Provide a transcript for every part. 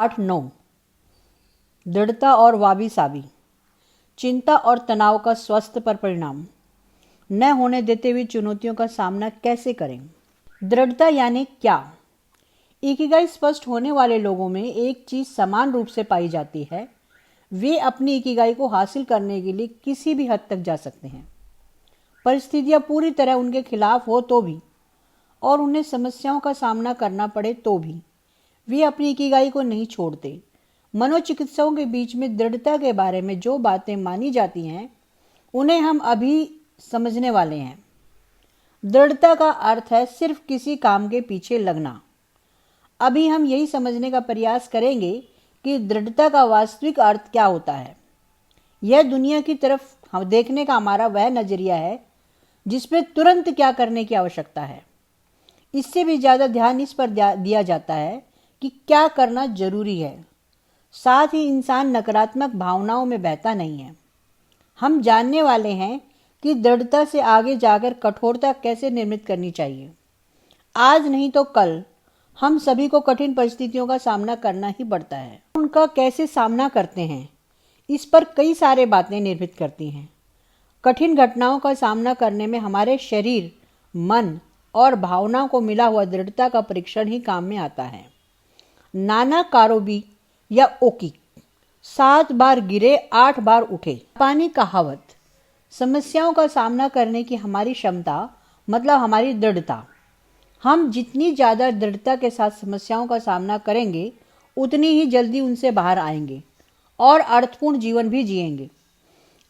8-9 दृढ़ता और वाबी साबी। चिंता और तनाव का स्वास्थ्य पर परिणाम न होने देते हुए चुनौतियों का सामना कैसे करें। दृढ़ता यानी क्या? इकिगाई स्पष्ट होने वाले लोगों में एक चीज समान रूप से पाई जाती है, वे अपनी इकिगाई को हासिल करने के लिए किसी भी हद तक जा सकते हैं। परिस्थितियां पूरी तरह उनके खिलाफ हो तो भी और उन्हें समस्याओं का सामना करना पड़े तो भी वे अपनी इकिगाई को नहीं छोड़ते। मनोचिकित्सकों के बीच में दृढ़ता के बारे में जो बातें मानी जाती हैं उन्हें हम अभी समझने वाले हैं। दृढ़ता का अर्थ है सिर्फ किसी काम के पीछे लगना। अभी हम यही समझने का प्रयास करेंगे कि दृढ़ता का वास्तविक अर्थ क्या होता है। यह दुनिया की तरफ हम देखने का हमारा वह नजरिया है जिसमें तुरंत क्या करने की आवश्यकता है। इससे भी ज्यादा ध्यान इस पर दिया जाता है कि क्या करना जरूरी है। साथ ही इंसान नकारात्मक भावनाओं में बहता नहीं है। हम जानने वाले हैं कि दृढ़ता से आगे जाकर कठोरता कैसे निर्मित करनी चाहिए। आज नहीं तो कल हम सभी को कठिन परिस्थितियों का सामना करना ही पड़ता है। उनका कैसे सामना करते हैं इस पर कई सारे बातें निर्भर करती हैं। कठिन घटनाओं का सामना करने में हमारे शरीर, मन और भावनाओं को मिला हुआ दृढ़ता का परीक्षण ही काम में आता है। नाना कारोबी या ओकी 7 बार गिरे 8 बार उठे। जापानी कहावत समस्याओं का सामना करने की हमारी क्षमता मतलब हमारी दृढ़ता। हम जितनी ज्यादा दृढ़ता के साथ समस्याओं का सामना करेंगे उतनी ही जल्दी उनसे बाहर आएंगे और अर्थपूर्ण जीवन भी जिएंगे।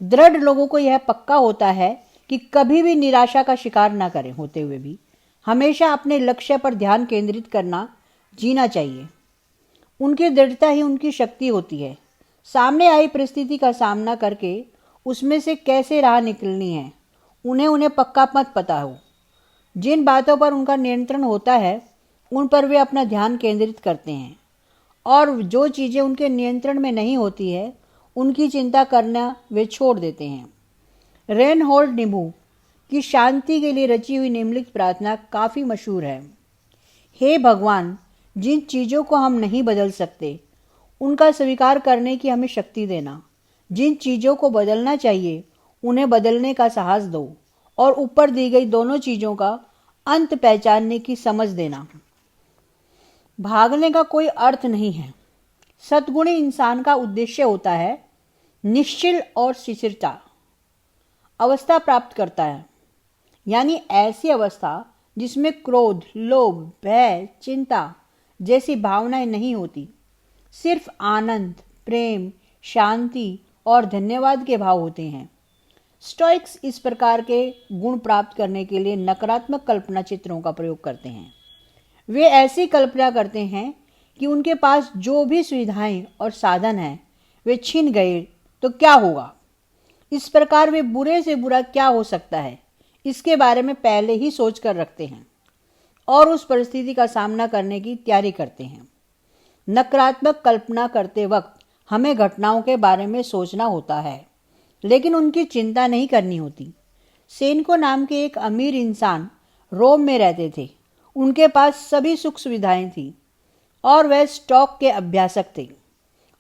दृढ़ लोगों को यह पक्का होता है कि कभी भी निराशा का शिकार न करें होते हुए भी हमेशा अपने लक्ष्य पर ध्यान केंद्रित करना जीना चाहिए। उनकी दृढ़ता ही उनकी शक्ति होती है। सामने आई परिस्थिति का सामना करके उसमें से कैसे राह निकलनी है उन्हें पक्का मत पता हो। जिन बातों पर उनका नियंत्रण होता है उन पर वे अपना ध्यान केंद्रित करते हैं और जो चीज़ें उनके नियंत्रण में नहीं होती है उनकी चिंता करना वे छोड़ देते हैं। रेनहोल्ड निम्बू की शांति के लिए रची हुई निम्नलिखित प्रार्थना काफ़ी मशहूर है। हे भगवान, जिन चीज़ों को हम नहीं बदल सकते उनका स्वीकार करने की हमें शक्ति देना। जिन चीज़ों को बदलना चाहिए उन्हें बदलने का साहस दो और ऊपर दी गई दोनों चीज़ों का अंत पहचानने की समझ देना। भागने का कोई अर्थ नहीं है। सद्गुणी इंसान का उद्देश्य होता है निश्चल और स्थिरता अवस्था प्राप्त करता है, यानी ऐसी अवस्था जिसमें क्रोध, लोभ, भय, चिंता जैसी भावनाएं नहीं होती। सिर्फ आनंद, प्रेम, शांति और धन्यवाद के भाव होते हैं। स्टोइक्स इस प्रकार के गुण प्राप्त करने के लिए नकारात्मक कल्पना चित्रों का प्रयोग करते हैं। वे ऐसी कल्पना करते हैं कि उनके पास जो भी सुविधाएं और साधन हैं वे छिन गए तो क्या होगा। इस प्रकार वे बुरे से बुरा क्या हो सकता है इसके बारे में पहले ही सोच कर रखते हैं और उस परिस्थिति का सामना करने की तैयारी करते हैं। नकारात्मक कल्पना करते वक्त हमें घटनाओं के बारे में सोचना होता है लेकिन उनकी चिंता नहीं करनी होती। सेनको नाम के एक अमीर इंसान रोम में रहते थे। उनके पास सभी सुख सुविधाएं थी और वह स्टॉक के अभ्यासक थे।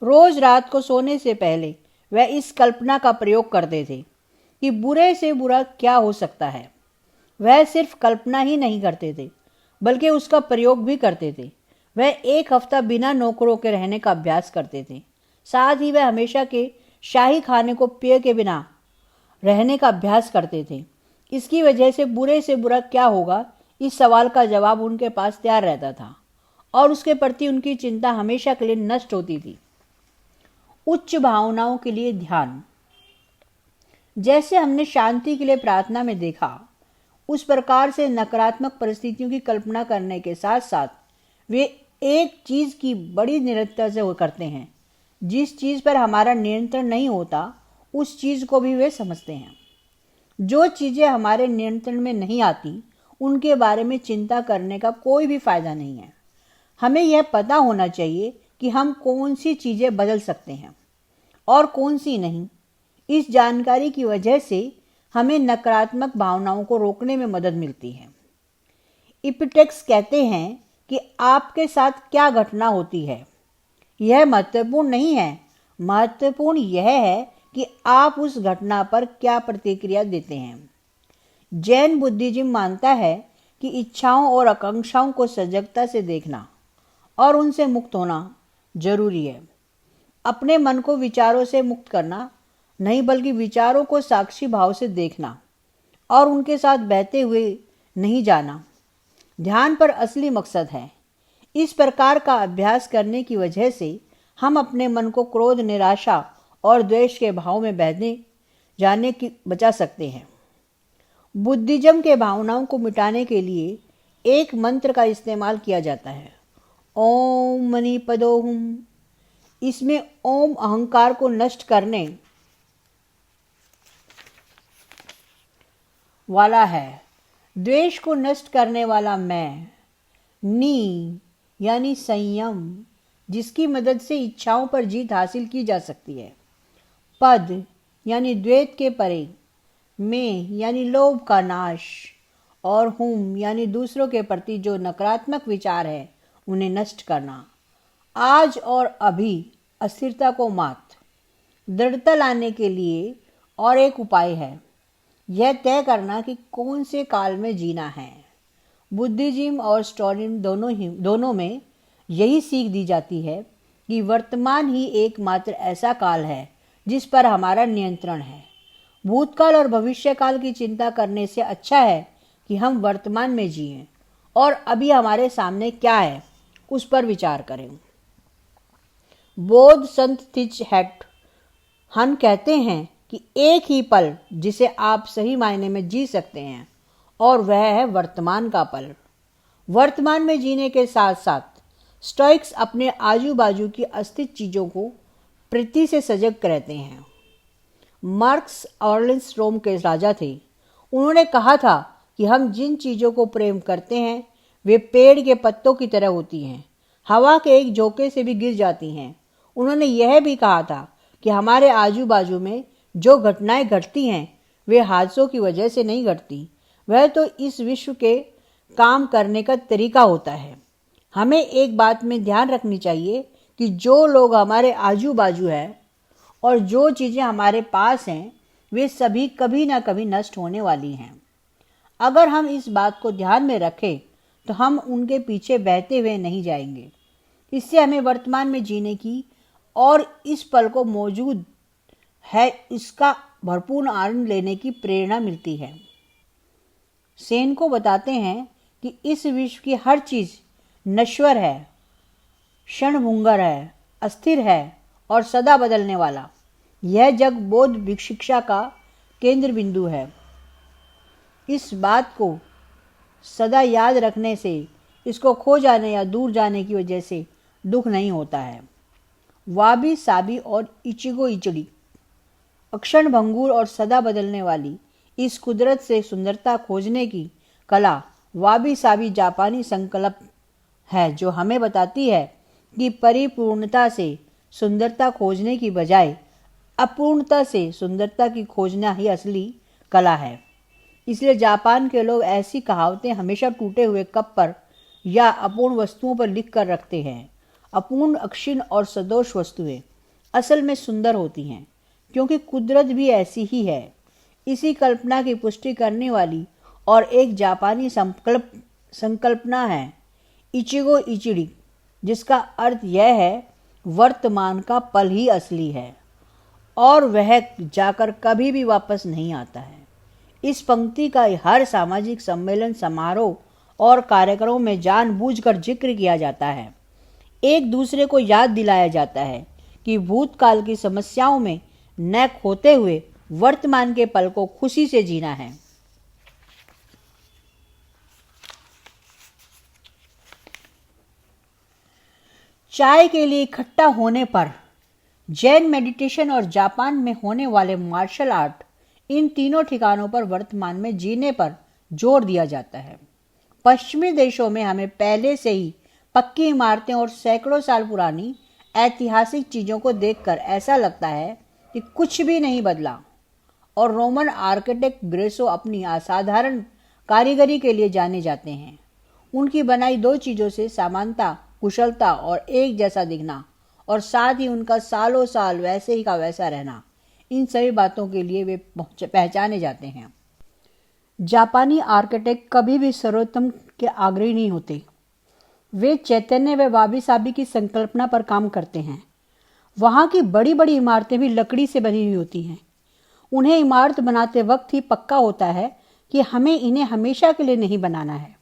रोज रात को सोने से पहले वह इस कल्पना का प्रयोग करते थे कि बुरे से बुरा क्या हो सकता है। वह सिर्फ कल्पना ही नहीं करते थे बल्कि उसका प्रयोग भी करते थे। वह 1 हफ्ता बिना नौकरों के रहने का अभ्यास करते थे। साथ ही वह हमेशा के शाही खाने को पेय के बिना रहने का अभ्यास करते थे। इसकी वजह से बुरा क्या होगा इस सवाल का जवाब उनके पास तैयार रहता था और उसके प्रति उनकी चिंता हमेशा के लिए नष्ट होती थी। उच्च भावनाओं के लिए ध्यान। जैसे हमने शांति के लिए प्रार्थना में देखा, उस प्रकार से नकारात्मक परिस्थितियों की कल्पना करने के साथ साथ वे एक चीज की बड़ी निरंतरता से करते हैं। जिस चीज पर हमारा नियंत्रण नहीं होता उस चीज को भी वे समझते हैं। जो चीजें हमारे नियंत्रण में नहीं आती उनके बारे में चिंता करने का कोई भी फायदा नहीं है। हमें यह पता होना चाहिए कि हम कौन सी चीजें बदल सकते हैं और कौन सी नहीं। इस जानकारी की वजह से हमें नकारात्मक भावनाओं को रोकने में मदद मिलती है। इपिटेक्स कहते हैं कि आपके साथ क्या घटना होती है यह महत्वपूर्ण नहीं है। महत्वपूर्ण यह है कि आप उस घटना पर क्या प्रतिक्रिया देते हैं। जैन बुद्धिज्म मानता है कि इच्छाओं और आकांक्षाओं को सजगता से देखना और उनसे मुक्त होना जरूरी है। अपने मन को विचारों से मुक्त करना नहीं, बल्कि विचारों को साक्षी भाव से देखना और उनके साथ बहते हुए नहीं जाना ध्यान पर असली मकसद है। इस प्रकार का अभ्यास करने की वजह से हम अपने मन को क्रोध, निराशा और द्वेष के भाव में बहने जाने की बचा सकते हैं। बुद्धिज्म के भावनाओं को मिटाने के लिए एक मंत्र का इस्तेमाल किया जाता है, ओम मणि पदोहुम। इसमें ओम अहंकार को नष्ट करने वाला है, द्वेष को नष्ट करने वाला मैं, नी यानी संयम, जिसकी मदद से इच्छाओं पर जीत हासिल की जा सकती है, पद यानी द्वैत के परे, में यानी लोभ का नाश, और हुम यानी दूसरों के प्रति जो नकारात्मक विचार है उन्हें नष्ट करना। आज और अभी अस्थिरता को मात दृढ़ता लाने के लिए और एक उपाय है, यह तय करना कि कौन से काल में जीना है। बुद्धिज्म और स्टोइसिज्म दोनों में यही सीख दी जाती है कि वर्तमान ही एकमात्र ऐसा काल है जिस पर हमारा नियंत्रण है। भूतकाल और भविष्य काल की चिंता करने से अच्छा है कि हम वर्तमान में जिएं और अभी हमारे सामने क्या है उस पर विचार करें। बौद्ध संत थिच हैट हन कहते हैं कि एक ही पल जिसे आप सही मायने में जी सकते हैं और वह है वर्तमान का पल। वर्तमान में जीने के साथ साथ स्टोइक्स अपने आजू बाजू की अस्तित्व चीजों को प्रति से सजग रहते हैं। मार्क्स ऑरलिंस रोम के राजा थे। उन्होंने कहा था कि हम जिन चीजों को प्रेम करते हैं वे पेड़ के पत्तों की तरह होती हैं, हवा के एक झोंके से भी गिर जाती हैं। उन्होंने यह भी कहा था कि हमारे आजू बाजू में जो घटनाएं घटती हैं वे हादसों की वजह से नहीं घटती, वह तो इस विश्व के काम करने का तरीका होता है। हमें एक बात में ध्यान रखनी चाहिए कि जो लोग हमारे आजू बाजू है और जो चीज़ें हमारे पास हैं वे सभी कभी ना कभी नष्ट होने वाली हैं। अगर हम इस बात को ध्यान में रखें तो हम उनके पीछे बहते हुए नहीं जाएंगे। इससे हमें वर्तमान में जीने की और इस पल को मौजूद है इसका भरपूर आनंद लेने की प्रेरणा मिलती है। सेन को बताते हैं कि इस विश्व की हर चीज नश्वर है, क्षणभंगुर है, अस्थिर है और सदा बदलने वाला। यह जग बौद्ध शिक्षा का केंद्र बिंदु है। इस बात को सदा याद रखने से इसको खो जाने या दूर जाने की वजह से दुख नहीं होता है। वाबी साबी और इचिगो इचड़ी, अक्षण भंगुर और सदा बदलने वाली इस कुदरत से सुंदरता खोजने की कला वाबी साबी जापानी संकल्प है, जो हमें बताती है कि परिपूर्णता से सुंदरता खोजने की बजाय अपूर्णता से सुंदरता की खोजना ही असली कला है। इसलिए जापान के लोग ऐसी कहावतें हमेशा टूटे हुए कप पर या अपूर्ण वस्तुओं पर लिख कर रखते हैं। अपूर्ण, अक्षीण और सदोष वस्तुएं असल में सुंदर होती हैं, क्योंकि कुदरत भी ऐसी ही है। इसी कल्पना की पुष्टि करने वाली और एक जापानी संकल्पना है इचिगो इचिड़ी, जिसका अर्थ यह है वर्तमान का पल ही असली है और वह जाकर कभी भी वापस नहीं आता है। इस पंक्ति का हर सामाजिक सम्मेलन, समारोह और कार्यक्रमों में जानबूझकर जिक्र किया जाता है। एक दूसरे को याद दिलाया जाता है कि भूतकाल की समस्याओं में न खोते हुए वर्तमान के पल को खुशी से जीना है। चाय के लिए इकट्ठा होने पर जैन मेडिटेशन और जापान में होने वाले मार्शल आर्ट, इन तीनों ठिकानों पर वर्तमान में जीने पर जोर दिया जाता है। पश्चिमी देशों में हमें पहले से ही पक्की इमारतें और सैकड़ों साल पुरानी ऐतिहासिक चीज़ों को देखकर ऐसा लगता है कि कुछ भी नहीं बदला, और रोमन आर्किटेक्ट ग्रेसो अपनी असाधारण कारीगरी के लिए जाने जाते हैं। उनकी बनाई दो चीज़ों से समानता, कुशलता और एक जैसा दिखना और साथ ही उनका सालों साल वैसे ही का वैसा रहना, इन सभी बातों के लिए वे पहचाने जाते हैं। जापानी आर्किटेक्ट कभी भी सर्वोत्तम के आग्रही नहीं होते। वे चैतन्य व वाबी साबी की संकल्पना पर काम करते हैं। वहाँ की बड़ी बड़ी इमारतें भी लकड़ी से बनी हुई होती हैं। उन्हें इमारत बनाते वक्त ही पक्का होता है कि हमें इन्हें हमेशा के लिए नहीं बनाना है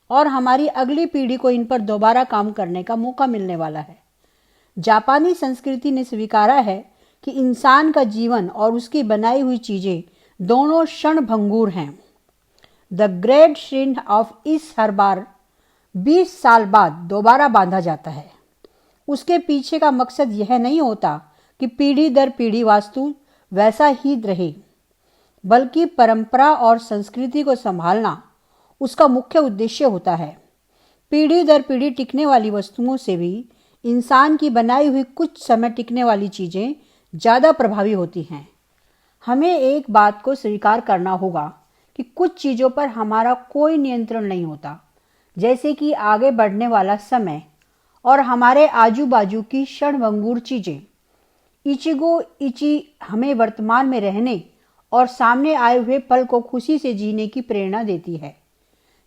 और हमारी अगली पीढ़ी को इन पर दोबारा काम करने का मौका मिलने वाला है। जापानी संस्कृति ने स्वीकारा है कि इंसान का जीवन और उसकी बनाई हुई चीजें दोनों क्षणभंगुर हैं। द ग्रेट श्रिंड ऑफ इस हर बार 20 साल बाद दोबारा बांधा जाता है। उसके पीछे का मकसद यह नहीं होता कि पीढ़ी दर पीढ़ी वास्तु वैसा ही रहे, बल्कि परंपरा और संस्कृति को संभालना उसका मुख्य उद्देश्य होता है। पीढ़ी दर पीढ़ी टिकने वाली वस्तुओं से भी इंसान की बनाई हुई कुछ समय टिकने वाली चीजें ज्यादा प्रभावी होती हैं। हमें एक बात को स्वीकार करना होगा कि कुछ चीजों पर हमारा कोई नियंत्रण नहीं होता, जैसे कि आगे बढ़ने वाला समय और हमारे आजू बाजू की क्षणभंगुर चीजें। इचिगो इची हमें वर्तमान में रहने और सामने आए हुए पल को खुशी से जीने की प्रेरणा देती है,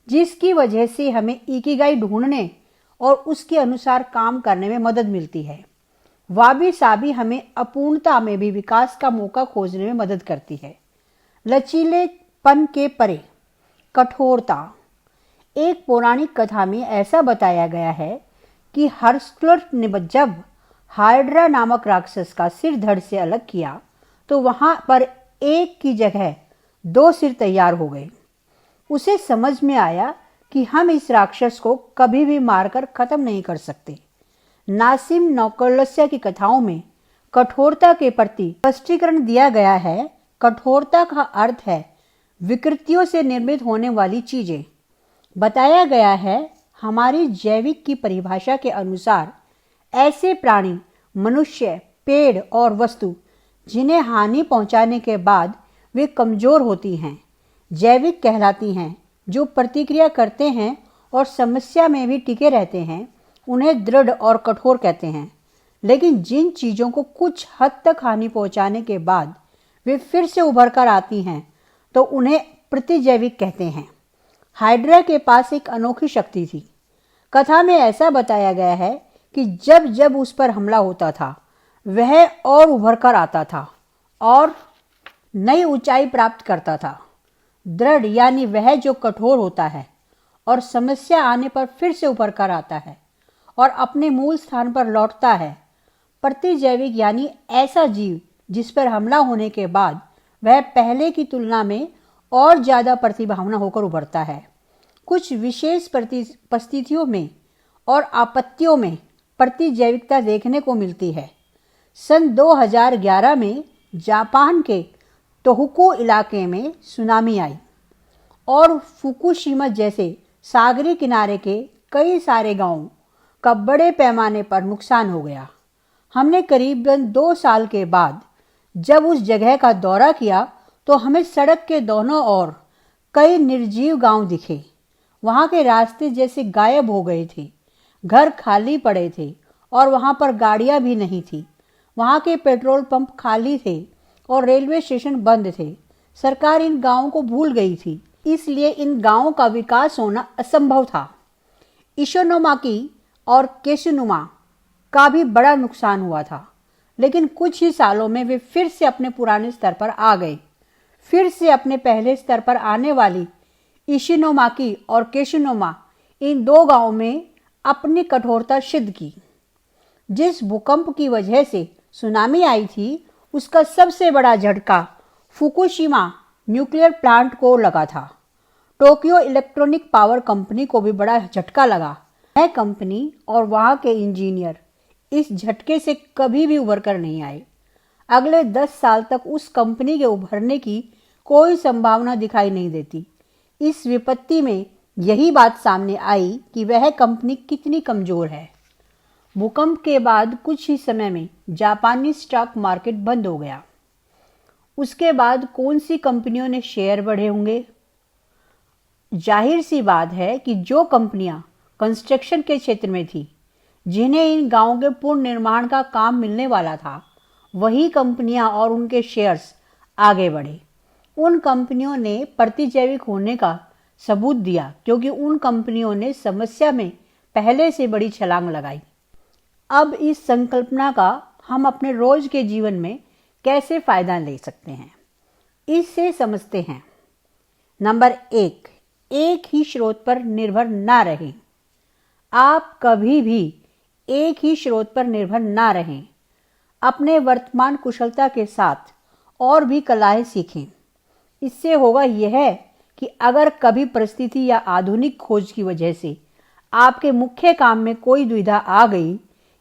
जिसकी वजह से हमें इकिगाई ढूंढने और उसके अनुसार काम करने में मदद मिलती है। वाबी साबी हमें अपूर्णता में भी विकास का मौका खोजने में मदद करती है। लचीलेपन के परे कठोरता। एक पौराणिक कथा में ऐसा बताया गया है कि हर्स्क्युलस ने जब हाइड्रा नामक राक्षस का सिर धड़ से अलग किया तो वहां पर एक की जगह 2 सिर तैयार हो गए। उसे समझ में आया कि हम इस राक्षस को कभी भी मारकर खत्म नहीं कर सकते। नासिम नौकलस्या की कथाओं में कठोरता के प्रति स्पष्टीकरण दिया गया है। कठोरता का अर्थ है विकृतियों से निर्मित होने वाली चीजें। बताया गया है हमारी जैविक की परिभाषा के अनुसार ऐसे प्राणी, मनुष्य, पेड़ और वस्तु जिन्हें हानि पहुंचाने के बाद वे कमजोर होती हैं, जैविक कहलाती हैं। जो प्रतिक्रिया करते हैं और समस्या में भी टिके रहते हैं, उन्हें दृढ़ और कठोर कहते हैं। लेकिन जिन चीजों को कुछ हद तक हानि पहुंचाने के बाद वे फिर से उभर कर आती हैं, तो उन्हें प्रतिजैविक कहते हैं। हाइड्रा के पास एक अनोखी शक्ति थी। कथा में ऐसा बताया गया है कि जब जब उस पर हमला होता था, वह और उभर कर आता था और नई ऊंचाई प्राप्त करता था। दृढ़ यानी वह जो कठोर होता है और समस्या आने पर फिर से उभर कर आता है और अपने मूल स्थान पर लौटता है। प्रतिजैविक यानी ऐसा जीव जिस पर हमला होने के बाद वह पहले की तुलना में और ज्यादा प्रतिभावान होकर उभरता है। कुछ विशेष परिस्थितियों में और आपत्तियों में प्रतिजैविकता देखने को मिलती है। सन 2011 में जापान के तोहोकू इलाके में सुनामी आई और फुकुशिमा जैसे सागरी किनारे के कई सारे गांवों का बड़े पैमाने पर नुकसान हो गया। हमने करीबन 2 साल के बाद जब उस जगह का दौरा किया तो हमें सड़क के दोनों ओर कई निर्जीव गांव दिखे। वहां के रास्ते जैसे गायब हो गए थे, घर खाली पड़े थे और वहां पर गाड़ियां भी नहीं थी। वहां के पेट्रोल पंप खाली थे और रेलवे स्टेशन बंद थे। सरकार इन गांवों को भूल गई थी, इसलिए इन गांवों का विकास होना असंभव था। इशिनोमाकी और केशुनुमा का भी बड़ा नुकसान हुआ था, लेकिन कुछ ही सालों में वे फिर से अपने पुराने स्तर पर आ गए। फिर से अपने पहले स्तर पर आने वाली इशिनोमाकी और केशुनुमा इन 2 गांवों में अपनी कठोरता सिद्ध की। जिस भूकंप की वजह से सुनामी आई थी, उसका सबसे बड़ा झटका फुकुशिमा न्यूक्लियर प्लांट को लगा था। टोक्यो इलेक्ट्रॉनिक पावर कंपनी को भी बड़ा झटका लगा। यह कंपनी और वहां के इंजीनियर इस झटके से कभी भी उभर कर नहीं आए। अगले 10 साल तक उस कंपनी के उभरने की कोई संभावना दिखाई नहीं देती। इस विपत्ति में यही बात सामने आई कि वह कंपनी कितनी कमजोर है। भूकंप के बाद कुछ ही समय में जापानी स्टॉक मार्केट बंद हो गया। उसके बाद कौन सी कंपनियों ने शेयर बढ़े होंगे? जाहिर सी बात है कि जो कंपनियां कंस्ट्रक्शन के क्षेत्र में थी जिन्हें इन गांवों के पुनर्निर्माण का काम मिलने वाला था, वही कंपनियां और उनके शेयर्स आगे बढ़े। उन कंपनियों ने प्रतिजैविक होने का सबूत दिया क्योंकि उन कंपनियों ने समस्या में पहले से बड़ी छलांग लगाई। अब इस संकल्पना का हम अपने रोज के जीवन में कैसे फायदा ले सकते हैं, इससे समझते हैं। नंबर 1, एक ही स्रोत पर निर्भर ना रहें। आप कभी भी एक ही स्रोत पर निर्भर ना रहें। अपने वर्तमान कुशलता के साथ और भी कलाएं सीखें। इससे होगा यह कि अगर कभी परिस्थिति या आधुनिक खोज की वजह से आपके मुख्य काम में कोई दुविधा आ गई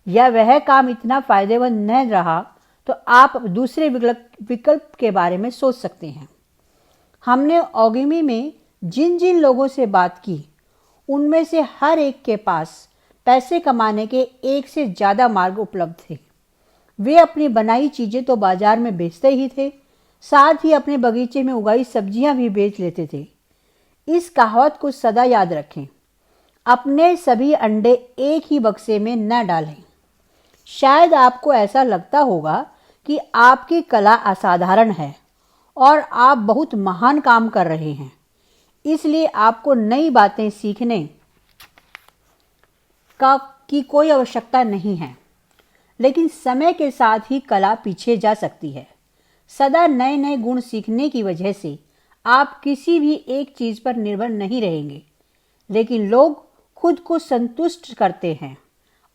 या वह काम इतना फायदेमंद न रहा, तो आप दूसरे विकल्प के बारे में सोच सकते हैं। हमने ओगिमी में जिन जिन लोगों से बात की, उनमें से हर एक के पास पैसे कमाने के एक से ज़्यादा मार्ग उपलब्ध थे। वे अपनी बनाई चीज़ें तो बाजार में बेचते ही थे, साथ ही अपने बगीचे में उगाई सब्जियां भी बेच लेते थे। इस कहावत को सदा याद रखें, अपने सभी अंडे एक ही बक्से में न डालें। शायद आपको ऐसा लगता होगा कि आपकी कला असाधारण है और आप बहुत महान काम कर रहे हैं, इसलिए आपको नई बातें सीखने की कोई आवश्यकता नहीं है। लेकिन समय के साथ ही कला पीछे जा सकती है। सदा नए नए गुण सीखने की वजह से आप किसी भी एक चीज पर निर्भर नहीं रहेंगे। लेकिन लोग खुद को संतुष्ट करते हैं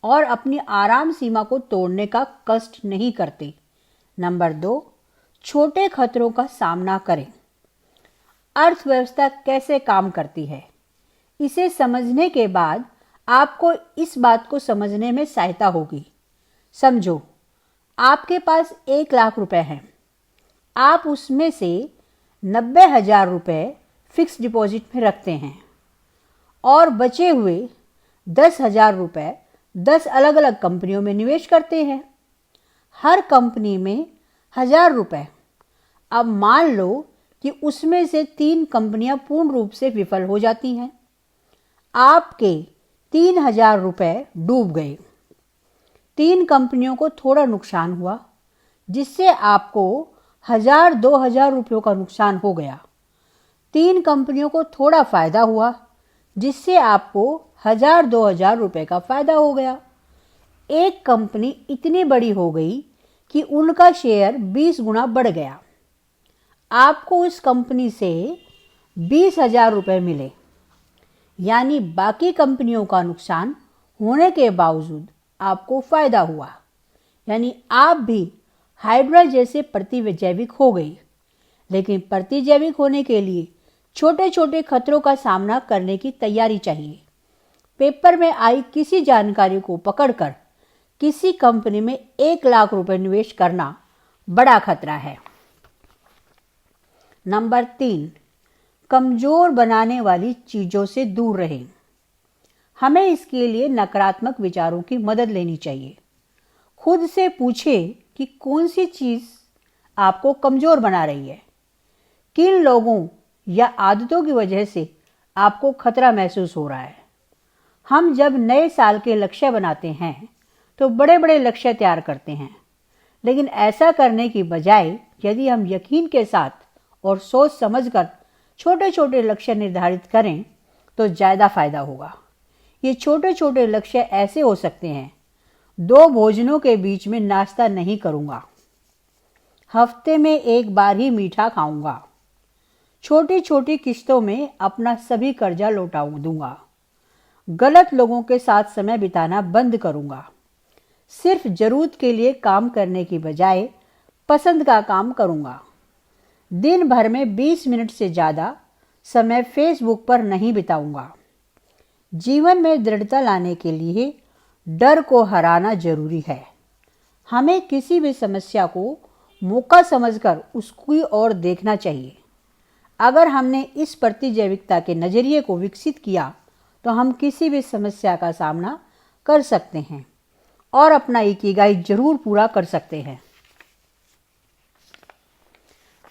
और अपनी आराम सीमा को तोड़ने का कष्ट नहीं करते। नंबर 2, छोटे खतरों का सामना करें। अर्थव्यवस्था कैसे काम करती है, इसे समझने के बाद आपको इस बात को समझने में सहायता होगी। समझो, आपके पास 1 लाख रुपए हैं। आप उसमें से 90,000 रुपए फिक्स डिपॉजिट में रखते हैं और बचे हुए 10,000 रुपए 10 अलग अलग कंपनियों में निवेश करते हैं, हर कंपनी में 1,000 रुपए। अब मान लो कि उसमें से 3 कंपनियां पूर्ण रूप से विफल हो जाती हैं। आपके 3,000 रुपए डूब गए। 3 कंपनियों को थोड़ा नुकसान हुआ, जिससे आपको 1,000-2,000 रुपयों का नुकसान हो गया। 3 कंपनियों को थोड़ा फायदा हुआ, जिससे आपको 1,000-2,000 रुपए का फायदा हो गया। एक कंपनी इतनी बड़ी हो गई कि उनका शेयर 20 गुना बढ़ गया। आपको उस कंपनी से 20,000 रुपए मिले, यानी बाकी कंपनियों का नुकसान होने के बावजूद आपको फायदा हुआ। यानी आप भी हाइड्रा जैसे प्रतिजैविक हो गई। लेकिन प्रतिजैविक होने के लिए छोटे छोटे खतरों का सामना करने की तैयारी चाहिए। पेपर में आई किसी जानकारी को पकड़कर किसी कंपनी में 1 लाख रुपए निवेश करना बड़ा खतरा है। नंबर 3, कमजोर बनाने वाली चीजों से दूर रहें। हमें इसके लिए नकारात्मक विचारों की मदद लेनी चाहिए। खुद से पूछें कि कौन सी चीज आपको कमजोर बना रही है। किन लोगों या आदतों की वजह से आपको खतरा महसूस हो रहा है। हम जब नए साल के लक्ष्य बनाते हैं तो बड़े बड़े लक्ष्य तैयार करते हैं, लेकिन ऐसा करने की बजाय यदि हम यकीन के साथ और सोच समझकर छोटे छोटे लक्ष्य निर्धारित करें तो ज़्यादा फायदा होगा। ये छोटे छोटे लक्ष्य ऐसे हो सकते हैं: 2 भोजनों के बीच में नाश्ता नहीं करूँगा, हफ्ते में 1 बार ही मीठा खाऊंगा, छोटी छोटी किस्तों में अपना सभी कर्जा लौटा दूंगा, गलत लोगों के साथ समय बिताना बंद करूंगा, सिर्फ जरूरत के लिए काम करने की बजाय पसंद का काम करूंगा, दिन भर में 20 मिनट से ज़्यादा समय फेसबुक पर नहीं बिताऊंगा। जीवन में दृढ़ता लाने के लिए डर को हराना जरूरी है। हमें किसी भी समस्या को मौका समझकर उसकी ओर देखना चाहिए। अगर हमने इस प्रतिजैविकता के नज़रिए को विकसित किया तो हम किसी भी समस्या का सामना कर सकते हैं और अपना इकिगाई जरूर पूरा कर सकते हैं।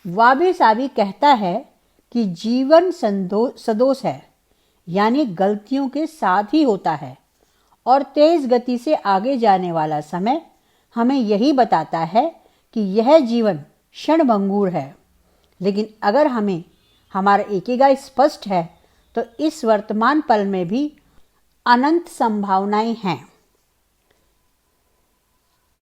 वाबी साबी कहता है कि जीवन सदोष है, यानी गलतियों के साथ ही होता है और तेज गति से आगे जाने वाला समय हमें यही बताता है कि यह जीवन क्षणभंगुर है। लेकिन अगर हमें हमारा इकिगाई स्पष्ट है तो इस वर्तमान पल में भी अनंत संभावनाएं हैं।